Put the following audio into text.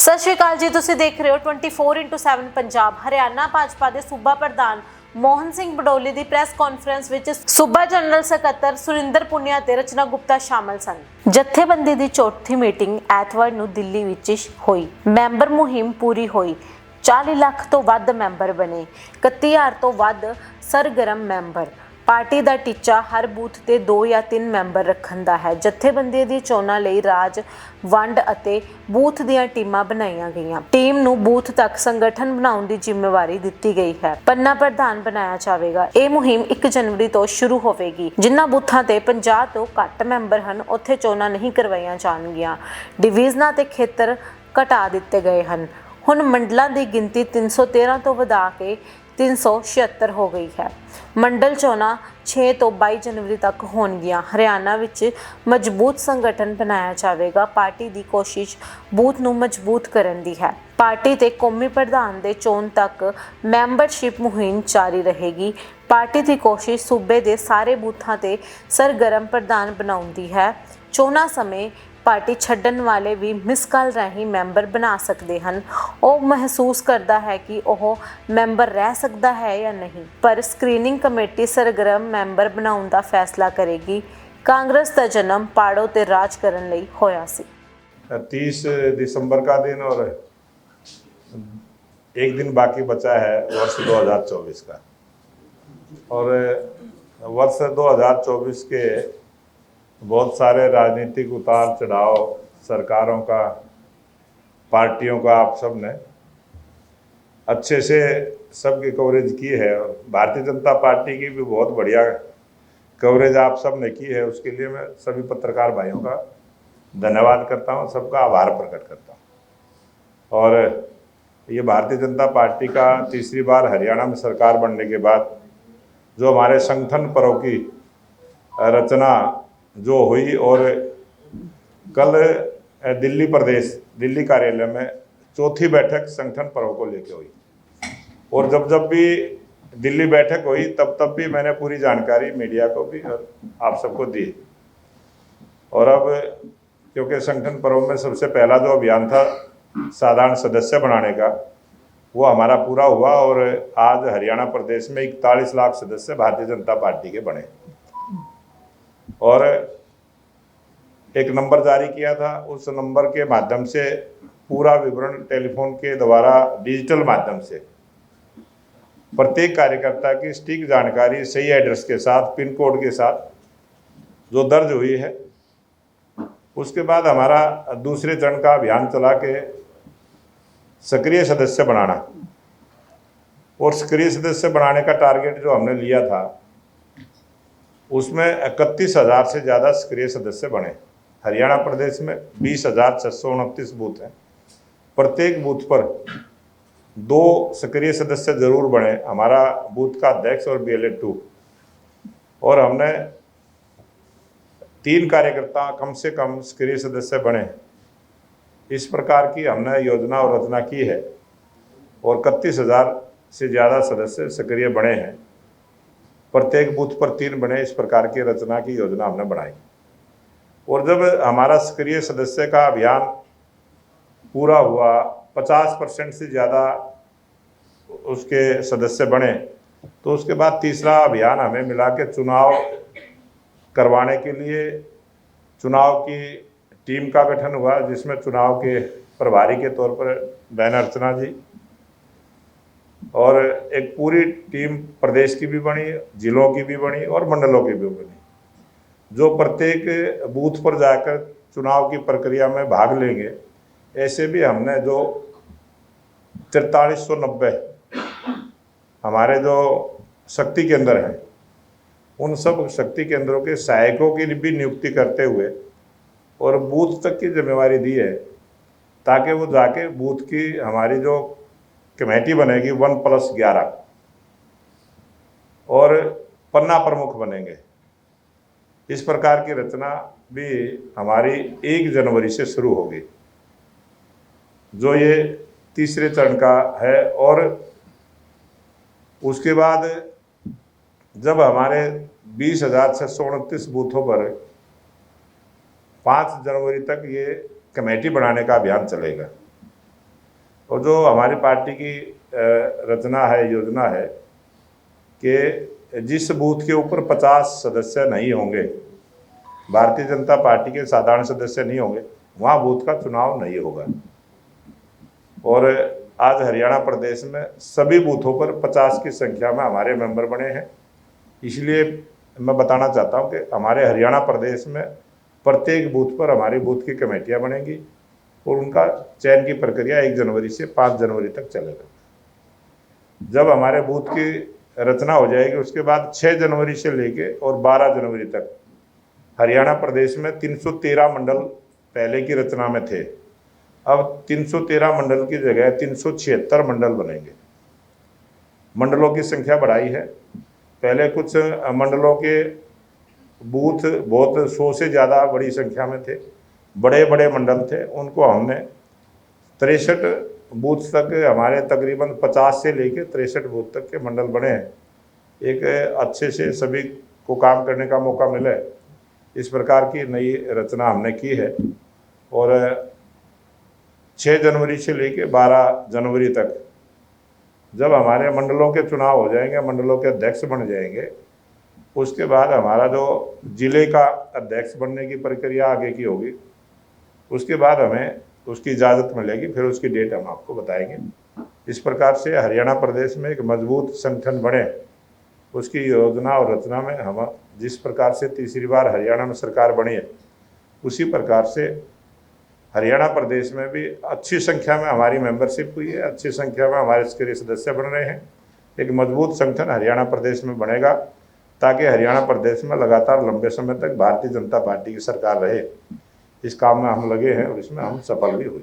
ਸਤਿ ਸ਼੍ਰੀ ਅਕਾਲ ਜੀ, ਤੁਸੀਂ ਦੇਖ ਰਹੇ ਹੋ 24x7 ਪੰਜਾਬ। ਹਰਿਆਣਾ ਭਾਜਪਾ ਦੇ ਸੂਬਾ ਪ੍ਰਧਾਨ ਮੋਹਨ ਸਿੰਘ ਬਡੋਲੀ ਦੀ ਪ੍ਰੈਸ ਕਾਨਫਰੰਸ ਵਿੱਚ ਸੂਬਾ ਜਨਰਲ ਸਕੱਤਰ ਸੁਰਿੰਦਰ ਪੁਨੀਆ ਤੇ ਰਚਨਾ ਗੁਪਤਾ ਸ਼ਾਮਲ ਸਨ। ਜਥੇਬੰਦੀ ਦੀ ਚੌਥੀ ਮੀਟਿੰਗ ਐਤਵਾਰ ਨੂੰ ਦਿੱਲੀ ਵਿੱਚ ਹੋਈ। ਮੈਂਬਰ ਮੁਹਿੰਮ ਪੂਰੀ ਹੋਈ। 40 ਲੱਖ ਤੋਂ ਵੱਧ ਮੈਂਬਰ ਬਣੇ। 31,000 ਤੋਂ ਵੱਧ ਸਰਗਰਮ ਮੈਂਬਰ। ਪਾਰਟੀ ਦਾ ਟੀਚਾ ਹਰ ਬੂਥ ਤੇ 2 ਜਾਂ 3 ਮੈਂਬਰ ਰੱਖਣ ਦਾ ਹੈ। ਜਥੇਬੰਦੀ ਦੀ ਚੋਣਾਂ ਲਈ ਰਾਜ ਵੰਡ ਅਤੇ ਬੂਥ ਦੀਆਂ ਟੀਮਾਂ ਬਣਾਈਆਂ ਗਈਆਂ। ਟੀਮ ਨੂੰ ਬੂਥ ਤੱਕ ਸੰਗਠਨ ਬਣਾਉਣ ਦੀ ਜ਼ਿੰਮੇਵਾਰੀ ਦਿੱਤੀ ਗਈ ਹੈ। ਪੰਨਾ ਪ੍ਰਧਾਨ ਬਣਾਇਆ ਜਾਵੇਗਾ। ਇਹ ਮੁਹਿੰਮ 1 ਜਨਵਰੀ ਤੋਂ ਸ਼ੁਰੂ ਹੋਵੇਗੀ। ਜਿਨ੍ਹਾਂ ਬੂਥਾਂ ਤੇ 50 ਤੋਂ ਘੱਟ ਮੈਂਬਰ ਹਨ, ਉੱਥੇ ਚੋਣਾਂ ਨਹੀਂ ਕਰਵਾਈਆਂ ਜਾਣਗੀਆਂ। ਡਿਵੀਜ਼ਨਾਂ ਤੇ ਖੇਤਰ ਘਟਾ ਦਿੱਤੇ ਗਏ ਹਨ। ਹੁਣ ਮੰਡਲਾਂ ਦੀ ਗਿਣਤੀ 313 ਤੋਂ ਵਧਾ ਕੇ 376 ਹੋ ਗਈ ਹੈ। ਮੰਡਲ ਚੋਣਾਂ 6 ਤੋਂ 22 ਜਨਵਰੀ ਤੱਕ ਹੋਣਗੀਆਂ। ਹਰਿਆਣਾ ਵਿੱਚ ਮਜ਼ਬੂਤ ਸੰਗਠਨ ਬਣਾਇਆ ਜਾਵੇਗਾ। ਪਾਰਟੀ ਦੀ ਕੋਸ਼ਿਸ਼ ਬੂਥ ਨੂੰ ਮਜ਼ਬੂਤ ਕਰਨ ਦੀ ਹੈ। ਪਾਰਟੀ ਤੇ ਕੌਮੀ ਪ੍ਰਧਾਨ ਦੇ ਚੋਣ ਤੱਕ ਮੈਂਬਰਸ਼ਿਪ ਮੁਹਿੰਮ ਜਾਰੀ ਰਹੇਗੀ। ਪਾਰਟੀ ਦੀ ਕੋਸ਼ਿਸ਼ ਸੂਬੇ ਦੇ ਸਾਰੇ ਬੂਥਾਂ ਤੇ ਸਰਗਰਮ ਪ੍ਰਧਾਨ ਬਣਾਉਣ ਦੀ ਹੈ। ਚੋਣਾਂ ਸਮੇਂ ਪਾਰਟੀ ਛੱਡਣ ਵਾਲੇ ਵੀ ਮਿਸ ਕਾਲ ਰਾਹੀਂ ਮੈਂਬਰ ਬਣਾ ਸਕਦੇ ਹਨ। ਉਹ ਮਹਿਸੂਸ ਕਰਦਾ ਹੈ ਕਿ ਉਹ ਮੈਂਬਰ ਰਹਿ ਸਕਦਾ ਹੈ ਜਾਂ ਨਹੀਂ, ਪਰ ਸਕਰੀਨਿੰਗ ਕਮੇਟੀ ਸਰਗਰਮ ਮੈਂਬਰ ਬਣਾਉਣ ਦਾ ਫੈਸਲਾ ਕਰੇਗੀ। ਕਾਂਗਰਸ ਦਾ ਜਨਮ ਪਾੜੋ ਤੇ ਰਾਜ ਕਰਨ ਲਈ ਹੋਇਆ ਸੀ। 30 दिसंबर का दिन और एक दिन बाकी बचा है वर्ष 2024 का। और वर्ष 2024 के बहुत सारे राजनीतिक उतार चढ़ाव सरकारों का, पार्टियों का आप सब ने अच्छे से सबकी कवरेज की है। और भारतीय जनता पार्टी की भी बहुत बढ़िया कवरेज आप सब ने की है। उसके लिए मैं सभी पत्रकार भाइयों का धन्यवाद करता हूँ, सबका आभार प्रकट करता हूँ। और ये भारतीय जनता पार्टी का तीसरी बार हरियाणा में सरकार बनने के बाद जो हमारे संगठन पर्व की रचना जो हुई, और कल दिल्ली कार्यालय में चौथी बैठक संगठन पर्व को लेकर हुई। और जब भी दिल्ली बैठक हुई तब भी मैंने पूरी जानकारी मीडिया को भी और आप सबको दी। और अब क्योंकि संगठन पर्व में सबसे पहला जो अभियान था साधारण सदस्य बनाने का, वो हमारा पूरा हुआ। और आज हरियाणा प्रदेश में 41 लाख सदस्य भारतीय जनता पार्टी के बने। और एक नंबर जारी किया था, उस नंबर के माध्यम से पूरा विवरण टेलीफोन के द्वारा डिजिटल माध्यम से प्रत्येक कार्यकर्ता की सटीक जानकारी सही एड्रेस के साथ, पिन कोड के साथ जो दर्ज हुई है। उसके बाद हमारा दूसरे चरण का अभियान चला के सक्रिय सदस्य बनाना। और सक्रिय सदस्य बनाने का टारगेट जो हमने लिया था, उसमें 31,000 से ज़्यादा सक्रिय सदस्य बने। हरियाणा प्रदेश में 20,629 बूथ हैं। प्रत्येक बूथ पर 2 सक्रिय सदस्य जरूर बने, हमारा बूथ का अध्यक्ष और BLA 2। और हमने 3 कार्यकर्ता कम से कम सक्रिय सदस्य बने। इस प्रकार की हमने योजना और रचना की है। और 31,000 से ज़्यादा सदस्य सक्रिय बने हैं। प्रत्येक बूथ पर 3 बने, इस प्रकार की रचना की योजना हमने बनाई। और जब हमारा सक्रिय सदस्य का अभियान पूरा हुआ, 50% से ज़्यादा उसके सदस्य बने, तो उसके बाद तीसरा अभियान हमें मिला के चुनाव करवाने के लिए चुनाव की टीम का गठन हुआ, जिसमें चुनाव के प्रभारी के तौर पर बहन अर्चना जी और एक पूरी टीम प्रदेश की भी बनी, जिलों की भी बनी और मंडलों की भी बनी, जो प्रत्येक बूथ पर जाकर चुनाव की प्रक्रिया में भाग लेंगे। ऐसे भी हमने जो 4390 हमारे जो शक्ति केंद्र हैं, उन सब शक्ति केंद्रों के सहायकों की भी नियुक्ति करते हुए और बूथ तक की जिम्मेवारी दी है, ताकि वो जाके बूथ की हमारी जो कमेटी बनेगी 1+11 और पन्ना प्रमुख बनेंगे। इस प्रकार की रचना भी हमारी 1 जनवरी से शुरू होगी, जो ये तीसरे चरण का है। और उसके बाद जब हमारे 20,629 बूथों पर 5 जनवरी तक ये कमेटी बनाने का अभियान चलेगा, और जो हमारी पार्टी की रचना है, योजना है कि जिस बूथ के ऊपर 50 सदस्य नहीं होंगे, भारतीय जनता पार्टी के साधारण सदस्य नहीं होंगे, वहाँ बूथ का चुनाव नहीं होगा। और आज हरियाणा प्रदेश में सभी बूथों पर 50 की संख्या में हमारे मेंबर बने हैं। इसलिए मैं बताना चाहता हूं कि हमारे हरियाणा प्रदेश में प्रत्येक बूथ पर हमारी बूथ की कमेटियां बनेंगी और उनका चयन की प्रक्रिया 1 जनवरी से 5 जनवरी तक चलेगा। जब हमारे बूथ की रचना हो जाएगी, उसके बाद 6 जनवरी से लेके और 12 जनवरी तक हरियाणा प्रदेश में 313 मंडल पहले की रचना में थे, अब 313 मंडल की जगह 376 मंडल बनेंगे। मंडलों की संख्या बढ़ाई है। पहले कुछ मंडलों के बूथ बहुत 100 से ज़्यादा बड़ी संख्या में थे, बड़े बड़े मंडल थे, उनको हमने 63 बूथ तक, हमारे तकरीबन 50 से लेके 63 बूथ तक के मंडल बने हैं। एक अच्छे से सभी को काम करने का मौका मिले, इस प्रकार की नई रचना हमने की है। और 6 जनवरी से लेके 12 जनवरी तक जब हमारे मंडलों के चुनाव हो जाएंगे, मंडलों के अध्यक्ष बन जाएंगे, उसके बाद हमारा जो जिले का अध्यक्ष बनने की प्रक्रिया आगे की होगी, उसके बाद हमें उसकी इजाज़त मिलेगी, फिर उसकी डेट हम आपको बताएंगे। इस प्रकार से हरियाणा प्रदेश में एक मजबूत संगठन बने, उसकी योजना और रचना में हम जिस प्रकार से तीसरी बार हरियाणा में सरकार बनी है, उसी प्रकार से हरियाणा प्रदेश में भी अच्छी संख्या में हमारी मेंबरशिप हुई है, अच्छी संख्या में हमारे सक्रिय सदस्य बन रहे हैं। एक मजबूत संगठन हरियाणा प्रदेश में बनेगा ताकि हरियाणा प्रदेश में लगातार लंबे समय तक भारतीय जनता पार्टी की सरकार रहे। इस काम में हम लगे हैं और इसमें हम सफल भी हुए।